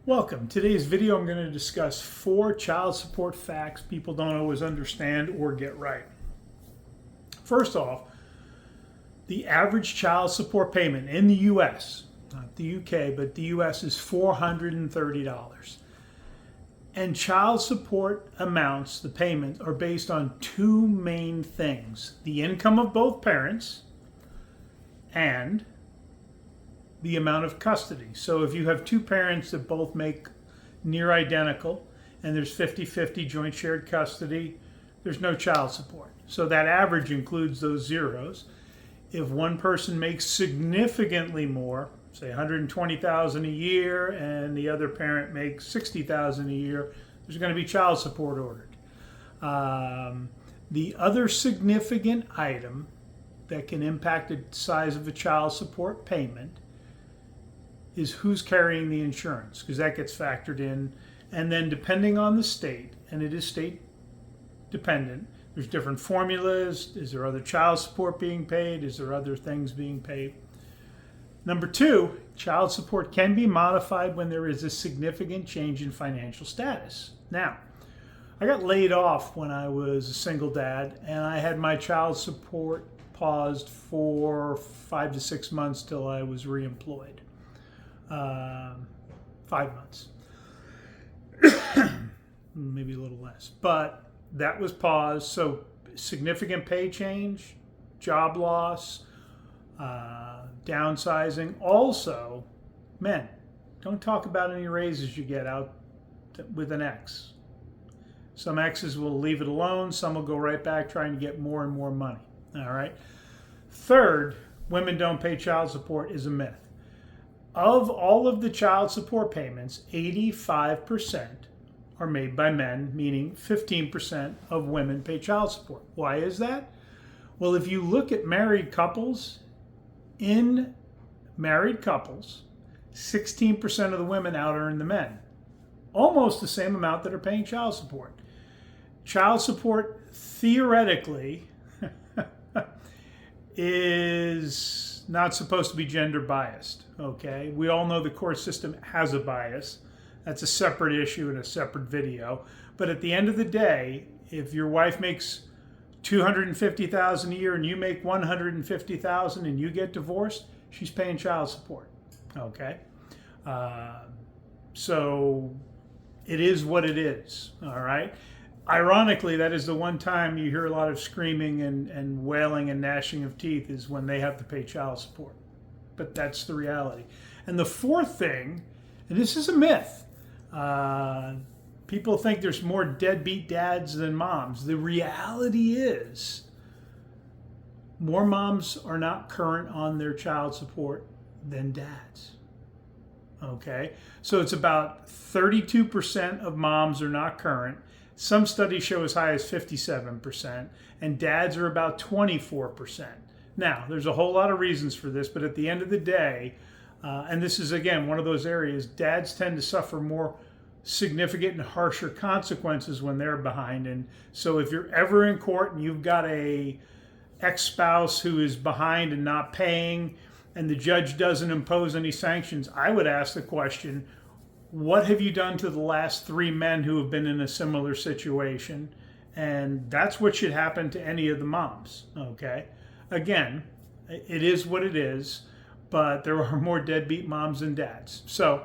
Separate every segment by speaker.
Speaker 1: Welcome. Today's video I'm going to discuss 4 child support facts people don't always understand or get right. First off, the average child support payment in the US, not the UK, but the US is $430. And child support amounts, the payments, are based on 2 main things: the income of both parents and the amount of custody. So if you have 2 parents that both make near identical and there's 50-50 joint shared custody, there's no child support. So that average includes those zeros. If one person makes significantly more, say $120,000 a year, and the other parent makes $60,000 a year, there's going to be child support ordered. The other significant item that can impact the size of a child support payment is who's carrying the insurance, because that gets factored in. And then depending on the state, and it is state dependent, there's different formulas. Is there other child support being paid? Is there other things being paid? Number 2, child support can be modified when there is a significant change in financial status. Now, I got laid off when I was a single dad, and I had my child support paused for 5 to 6 months till I was reemployed. 5 months, maybe a little less, but that was paused. So significant pay change, job loss, downsizing. Also, men, don't talk about any raises you get out with an ex. Some exes will leave it alone. Some will go right back trying to get more and more money. All right. Third, women don't pay child support is a myth. Of all of the child support payments, 85% are made by men, meaning 15% of women pay child support. Why is that? Well, if you look at married couples, 16% of the women out-earn the men. Almost the same amount that are paying child support. Child support, theoretically, is not supposed to be gender biased, okay? We all know the court system has a bias. That's a separate issue and a separate video. But at the end of the day, if your wife makes $250,000 a year and you make $150,000 and you get divorced, she's paying child support, okay? So it is what it is, all right? Ironically, that is the one time you hear a lot of screaming and wailing and gnashing of teeth is when they have to pay child support. But that's the reality. And the fourth thing, and this is a myth, people think there's more deadbeat dads than moms. The reality is more moms are not current on their child support than dads. Okay? So it's about 32% of moms are not current. Some studies show as high as 57%, and dads are about 24%. Now, there's a whole lot of reasons for this, but at the end of the day, and this is, again, one of those areas, dads tend to suffer more significant and harsher consequences when they're behind. And so if you're ever in court and you've got a ex-spouse who is behind and not paying, and the judge doesn't impose any sanctions, I would ask the question, what have you done to the last 3 men who have been in a similar situation? And that's what should happen to any of the moms, okay? Again, it is what it is, but there are more deadbeat moms than dads. So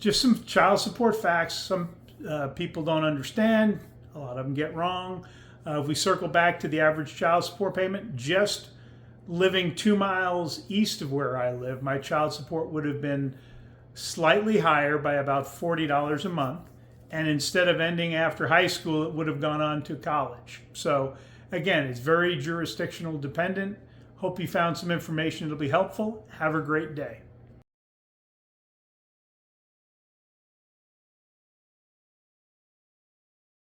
Speaker 1: just some child support facts some people don't understand. A lot of them get wrong. If we circle back to the average child support payment, just living 2 miles east of where I live, my child support would have been slightly higher by about $40 a month. And instead of ending after high school, it would have gone on to college. So again, it's very jurisdictional dependent. Hope you found some information that'll be helpful. Have a great day.